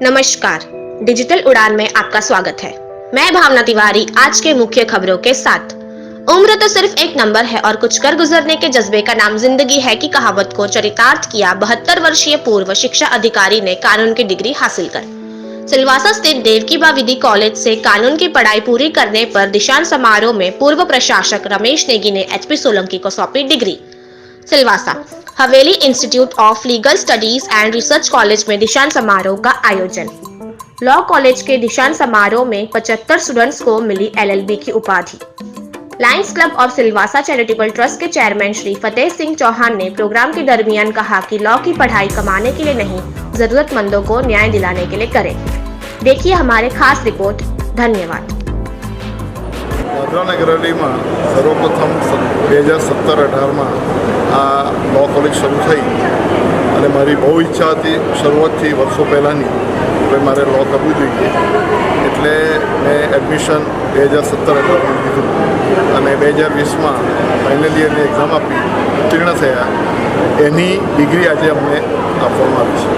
नमस्कार, डिजिटल उड़ान में आपका स्वागत है। मैं भावना तिवारी आज के मुख्य खबरों के साथ। उम्र तो सिर्फ एक नंबर है और कुछ कर गुजरने के जज्बे का नाम जिंदगी है की कहावत को चरितार्थ किया 72 वर्षीय पूर्व शिक्षा अधिकारी ने कानून की डिग्री हासिल कर सिलवासा स्थित देवकीबा विधि कॉलेज से कानून की पढ़ाई पूरी करने पर दीक्षांत समारोह में पूर्व प्रशासक रमेश नेगी ने एचपी सोलंकी को सौंपी degree. Silvassa Haveli institute of legal studies and research college में दीक्षांत समारोह का आयोजन। लॉ कॉलेज के दीक्षांत समारोह में 75 स्टूडेंट्स को मिली एलएलबी की उपाधि। Lions club of Silvassa charitable trust के चेयरमैन श्री फतेह सिंह चौहान ने प्रोग्राम के दरमियान कहा कि लॉ की पढ़ाई कमाने के लिए नहीं, जरूरतमंदों को न्याय दिलाने के लिए करें। देखिए हमारे खास रिपोर्ट। धन्यवाद। દાદરા નગર હવેલીમાં સર્વપ્રથમ 2017-18માં આ લૉ કોલેજ શરૂ થઈ અને મારી બહુ ઈચ્છા હતી શરૂઆતથી વર્ષો પહેલાંની કે મારે લૉ કરવું જોઈએ, એટલે મેં એડમિશન 2017-18માં લીધું અને 2020માં ફાઇનલ યરની એક્ઝામ આપી ઉત્તીર્ણ થયા। એની ડિગ્રી આજે અમને આપવામાં આવી છે।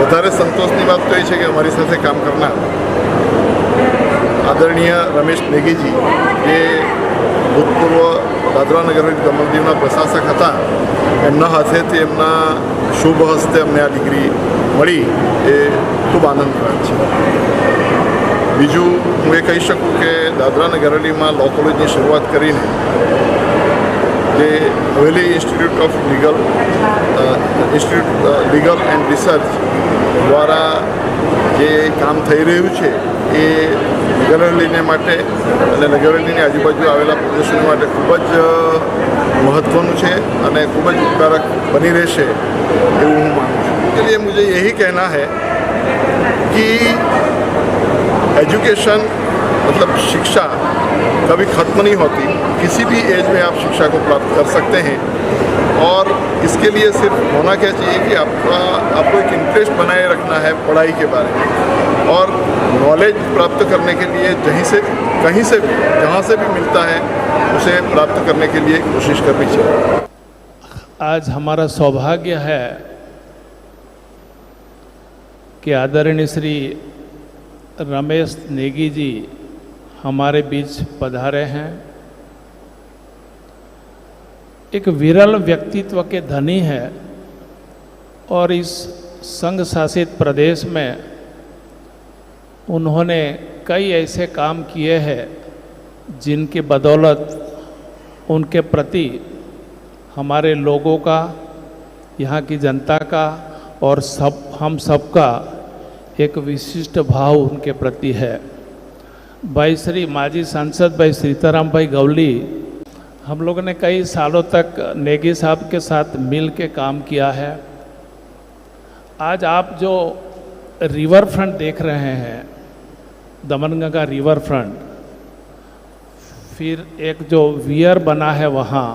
વધારે સંતોષની વાત તો એ છે કે અમારી સાથે કામ કરનાર आदरणीय रमेश नेगी जी ये भूतपूर्व दादरा नगर हवेली दमण प्रशासक था। एमना हाथेथी एमना शुभ हस्ते अमने आ डिग्री मळी ए खूब आनंदनी वात छे। बीजू हूँ ये कही शकूँ कि दादरा नगर हवेली में लॉ कॉलेज की शुरुआत करीने जे हवेली institute of legal and research द्वारा जे काम थई रह्युं छे ए नगर हवेली माटे अने नगर हवेली आजूबाजू आवेला प्रदेशों माटे खूब ज महत्वनुं छे अने खूब ज उपकारक बनी रहेशे एवुं हूँ मानु छुं। इसके लिए मुझे यही कहना है कि एजुकेशन मतलब शिक्षा कभी ख़त्म नहीं होती। किसी भी एज में आप शिक्षा को प्राप्त कर सकते हैं और इसके लिए सिर्फ होना क्या चाहिए कि आपको एक इंटरेस्ट बनाए रखना है पढ़ाई के बारे में, और नॉलेज प्राप्त करने के लिए कहीं से भी जहाँ से भी मिलता है उसे प्राप्त करने के लिए कोशिश करनी चाहिए। आज हमारा सौभाग्य है कि आदरणीय श्री रमेश नेगी जी हमारे बीच पधारे हैं। एक विरल व्यक्तित्व के धनी है और इस संघ शासित प्रदेश में उन्होंने कई ऐसे काम किए हैं जिनकी बदौलत उनके प्रति हमारे लोगों का, यहाँ की जनता का और हम सबका एक विशिष्ट भाव उनके प्रति है। भाई श्री माजी सांसद भाई सीताराम भाई गवली, हम लोगों ने कई सालों तक नेगी साहब के साथ मिल के काम किया है। आज आप जो रिवर फ्रंट देख रहे हैं, दमनगंगा रिवर फ्रंट, फिर एक जो वियर बना है वहाँ,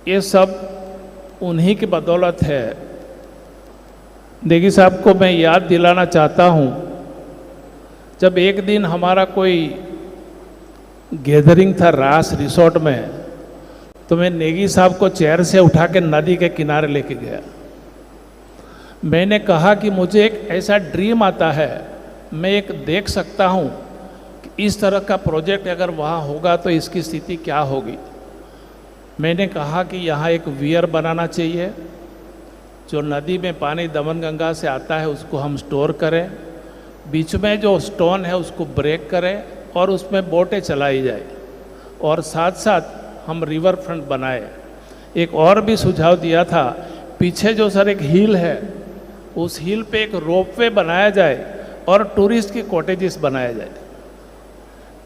ये सब उन्हीं की बदौलत है। नेगी साहब को मैं याद दिलाना चाहता हूँ, जब एक दिन हमारा कोई गैदरिंग था रास रिसोर्ट में, तो मैं नेगी साहब को चेयर से उठा के नदी के किनारे लेके गया। मैंने कहा कि मुझे एक ऐसा ड्रीम आता है, मैं एक देख सकता हूँ कि इस तरह का प्रोजेक्ट अगर वहाँ होगा तो इसकी स्थिति क्या होगी। मैंने कहा कि यहाँ एक वियर बनाना चाहिए, जो नदी में पानी दमनगंगा से आता है उसको हम स्टोर करें, बीच में जो स्टोन है उसको ब्रेक करें और उसमें बोटें चलाई जाए, और साथ साथ हम रिवर फ्रंट बनाए। एक और भी सुझाव दिया था, पीछे जो सर एक हिल है, उस हिल पे एक रोपवे बनाया जाए और टूरिस्ट की कॉटेजेस बनाया जाए।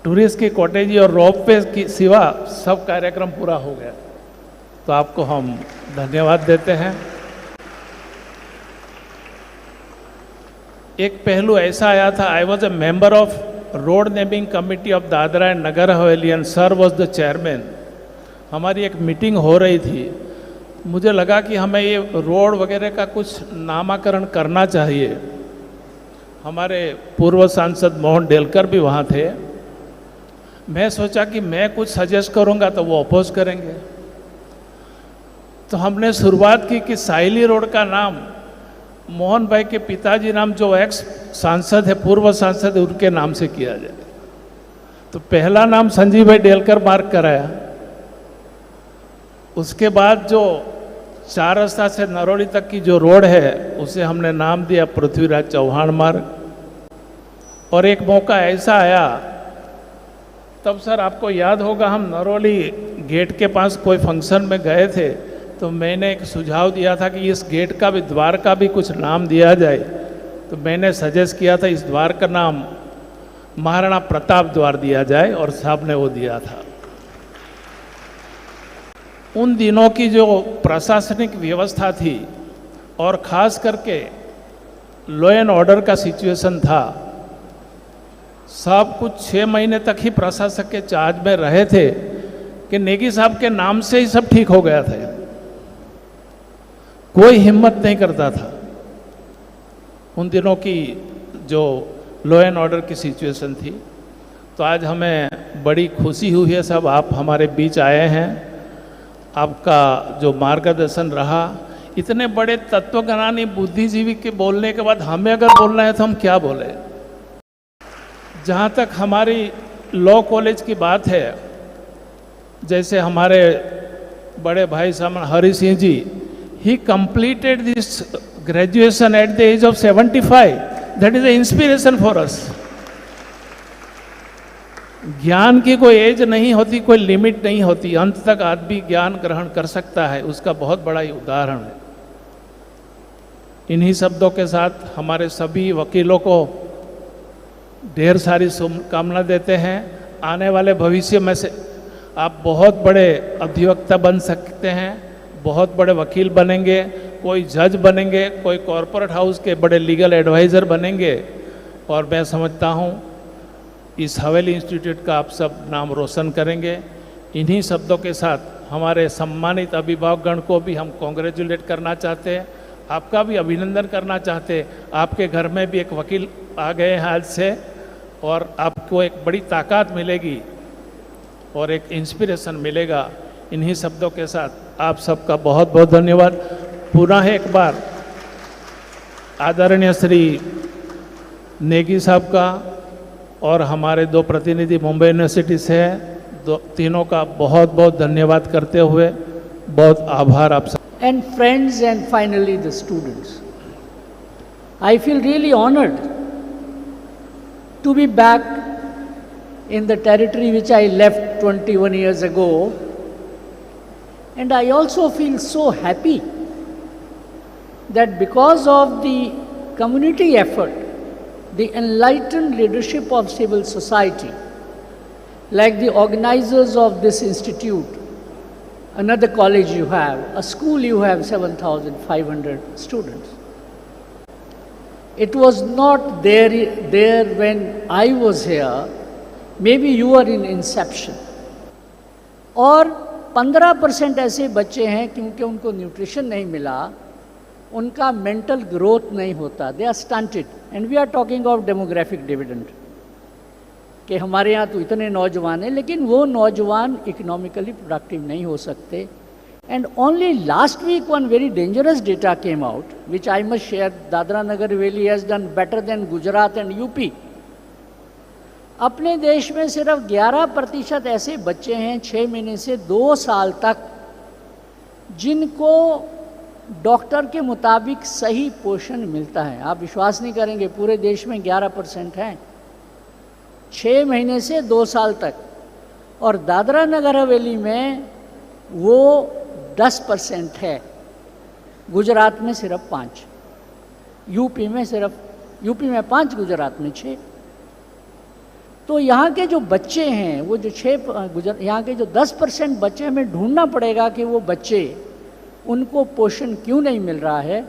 टूरिस्ट की कॉटेज और रोपवे की सिवा सब कार्यक्रम पूरा हो गया। तो आपको हम धन्यवाद देते हैं। एक पहलू ऐसा आया था, I was a member of road naming committee of Dadra and Nagar Haveli and sir was the chairman. हमारी एक मीटिंग हो रही थी, मुझे लगा कि हमें ये रोड वगैरह का कुछ नामकरण करना चाहिए। हमारे पूर्व सांसद मोहन डेलकर भी वहाँ थे। मैं सोचा कि मैं कुछ सजेस्ट करूँगा तो वो अपोज करेंगे। तो हमने शुरुआत की कि साहिली रोड का नाम मोहन भाई के पिताजी नाम जो एक्स सांसद है, पूर्व सांसद है, उनके नाम से किया जाए। तो पहला नाम संजीव भाई डेलकर मार्ग कराया। उसके बाद जो 4 रास्ता से नरोली तक की जो रोड है उसे हमने नाम दिया पृथ्वीराज चौहान मार्ग। और एक मौका ऐसा आया, तब सर आपको याद होगा हम नरोली गेट के पास कोई फंक्शन में गए थे, तो मैंने एक सुझाव दिया था कि इस गेट का भी, द्वार का भी कुछ नाम दिया जाए। तो मैंने सजेस्ट किया था इस द्वार का नाम महाराणा प्रताप द्वार दिया जाए, और साहब ने वो दिया था। उन दिनों की जो प्रशासनिक व्यवस्था थी और ख़ास करके लॉ एंड ऑर्डर का सिचुएशन था, सब कुछ 6 महीने तक ही प्रशासक के चार्ज में रहे थे कि नेगी साहब के नाम से ही सब ठीक हो गया था। कोई हिम्मत नहीं करता था। उन दिनों की जो लॉ एंड ऑर्डर की सिचुएशन थी। तो आज हमें बड़ी खुशी हुई है, सब आप हमारे बीच आए हैं। आपका जो मार्गदर्शन रहा, इतने बड़े तत्वज्ञानी बुद्धिजीवी के बोलने के बाद हमें अगर बोलना है तो हम क्या बोले। जहाँ तक हमारी लॉ कॉलेज की बात है, जैसे हमारे बड़े भाई साहब Hari Singh ji, he completed this graduation at the age of 75। That is a inspiration for us. ज्ञान की कोई एज नहीं होती, कोई लिमिट नहीं होती, अंत तक आदमी ज्ञान ग्रहण कर सकता है। उसका बहुत बड़ा ही उदाहरण है। इन्हीं शब्दों के साथ हमारे सभी वकीलों को ढेर सारी शुभकामना देते हैं। आने वाले भविष्य में से आप बहुत बड़े अधिवक्ता बन सकते हैं, बहुत बड़े वकील बनेंगे, कोई जज बनेंगे, कोई कॉरपोरेट हाउस के बड़े लीगल एडवाइज़र बनेंगे। और मैं समझता हूँ इस हवेली इंस्टीट्यूट का आप सब नाम रोशन करेंगे। इन्हीं शब्दों के साथ हमारे सम्मानित अभिभावकगण को भी हम कॉन्ग्रेचुलेट करना चाहते हैं, आपका भी अभिनंदन करना चाहते हैं। आपके घर में भी एक वकील आ गए हैं आज से, और आपको एक बड़ी ताकत मिलेगी और एक इंस्पिरेशन मिलेगा। इन्हीं शब्दों के साथ आप सबका बहुत बहुत धन्यवाद। पुनः एक बार आदरणीय श्री नेगी साहब का और हमारे 2 प्रतिनिधि मुंबई यूनिवर्सिटी से हैं, तीनों का बहुत बहुत धन्यवाद करते हुए बहुत आभार आप सब। And friends, and finally the students. I feel really honored to be back in the territory which I left 21 years ago, and I also feel so happy that because of the community effort, the enlightened leadership of civil society, like the organizers of this institute, another college you have, a school you have 7,500 students. It was not there when I was here, maybe you are in inception. और 15% ऐसे बच्चे हैं क्योंकि उनको nutrition नहीं मिला, उनका mental growth नहीं होता, they are stunted. And we are talking of demographic dividend, कि हमारे यहाँ तो इतने नौजवान हैं लेकिन वो नौजवान इकोनॉमिकली प्रोडक्टिव नहीं हो सकते। And only last week one very dangerous data came out which I must share, Dadra Nagar Haveli has done better than Gujarat and UP. अपने देश में सिर्फ 11% ऐसे बच्चे हैं 6 महीने से 2 साल तक जिनको डॉक्टर के मुताबिक सही पोषण मिलता है। आप विश्वास नहीं करेंगे, पूरे देश में 11% हैं 6 महीने से 2 साल तक, और दादरा नगर हवेली में वो 10% है, गुजरात में सिर्फ 5, यूपी में 5, गुजरात में 6। तो यहाँ के जो बच्चे हैं वो जो यहाँ के जो 10% बच्चे, हमें ढूंढना पड़ेगा कि वो बच्चे, उनको पोषण क्यों नहीं मिल रहा है,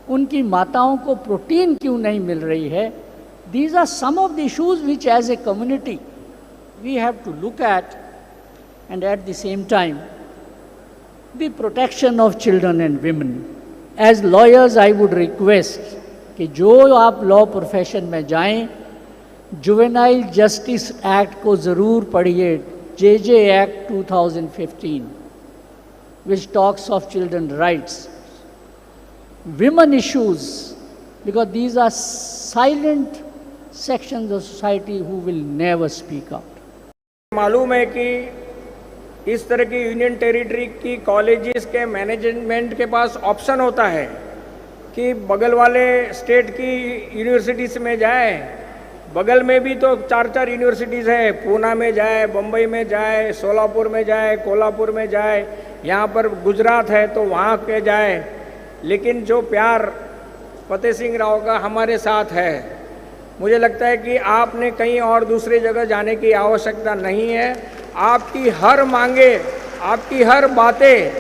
उनकी माताओं को प्रोटीन क्यों नहीं मिल रही है। These are some of the issues which as a community we have to look at, and at the same time the protection of children and women. As lawyers I would request कि जो आप law profession में जाएं, juvenile justice act को ज़रूर पढ़िए, JJ act 2015। which talks of children's rights. Women issues, because these are silent sections of society who will never speak out. मालूम है कि इस तरह की यूनियन टेरिटरी की कॉलेजेस के मैनेजमेंट के पास ऑप्शन होता है कि बगल वाले स्टेट की यूनिवर्सिटीज़ में जाए। बगल में भी तो 4-4 यूनिवर्सिटीज़ है, पूना में जाए, बम्बई में जाए, सोलापुर में जाए, कोल्हापुर में जाए, यहाँ पर गुजरात है तो वहाँ के जाए। लेकिन जो प्यार फतेह सिंह राव का हमारे साथ है, मुझे लगता है कि आपने कहीं और दूसरी जगह जाने की आवश्यकता नहीं है। आपकी हर मांगे, आपकी हर बातें,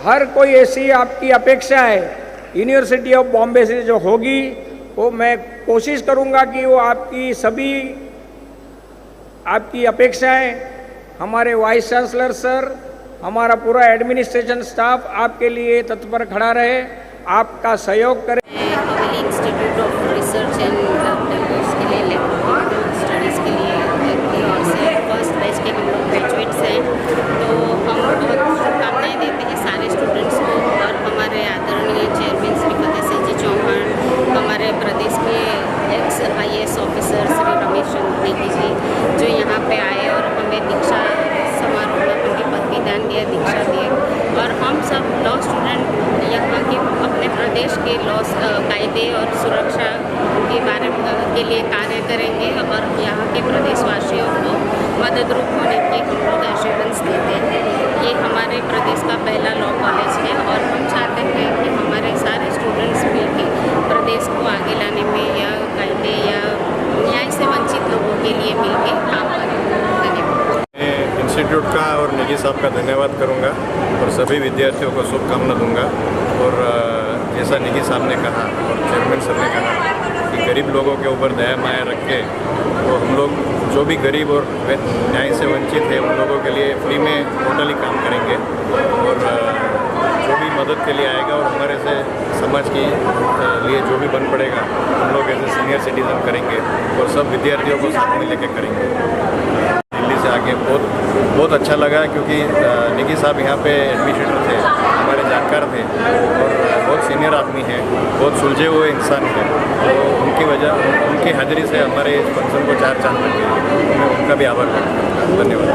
हर कोई ऐसी आपकी अपेक्षा है यूनिवर्सिटी ऑफ बॉम्बे से जो होगी, वो मैं कोशिश करूंगा कि वो आपकी सभी आपकी अपेक्षाएं, हमारे वाइस चांसलर सर, हमारा पूरा एडमिनिस्ट्रेशन स्टाफ आपके लिए तत्पर खड़ा रहे, आपका सहयोग करे। हवेली institute of research and development के लिए स्टडीज़ के लिए की ओर से फर्स्ट बैच के हम लोग ग्रेजुएट्स हैं, तो हम बहुत शुभकामनाएँ देते हैं सारे स्टूडेंट्स को। और हमारे आदरणीय चेयरमैन श्री फतेह सिंह जी चौहान, हमारे प्रदेश के ex IAS officer Shri Ramesh Chandra Negi ji जो यहाँ पे आए और हमें दीक्षा समारोह में उनके पदवीदान दिया, दीक्षा दिए। और हम सब लॉ स्टूडेंट यहाँ के अपने प्रदेश के लॉ कायदे और सुरक्षा के बारे में के लिए कार्य करेंगे और यहाँ के प्रदेशवासियों को मदद रूप होने की हम लोग एश्योरेंस देते हैं। ये हमारे प्रदेश का पहला लॉ कॉलेज है और हम चाहते हैं कि हमारे सारे स्टूडेंट्स मिलकर प्रदेश को आगे लाने में या कायदे या न्याय से वंचित लोगों के लिए मिलकर काम करें। धन्यवाद। मैं इंस्टीट्यूट का और नेगी साहब का धन्यवाद करूंगा और सभी विद्यार्थियों को शुभकामना दूंगा। और जैसा नेगी साहब ने कहा और चेयरमैन सर ने कहा कि गरीब लोगों के ऊपर दया माया रख के तो हम लोग जो भी गरीब और न्याय से वंचित है उन लोगों के लिए फ्री में टोटली काम करेंगे और जो भी मदद के लिए आएगा और हमारे से समाज के लिए जो भी बन पड़ेगा हम लोग ऐसे सीनियर सिटीज़न करेंगे और सब विद्यार्थियों को साथ में लेके करेंगे। दिल्ली से आके बहुत अच्छा लगा क्योंकि नेगी साहब यहाँ पे एडमिनिस्ट्रेटर थे, हमारे जानकार थे और बहुत सीनियर आदमी हैं, बहुत सुलझे हुए इंसान हैं। तो उनकी हाजिरी से हमारे इस फंक्शन को 4 चांद लगे। मैं उनका भी आभार करता हूँ। धन्यवाद।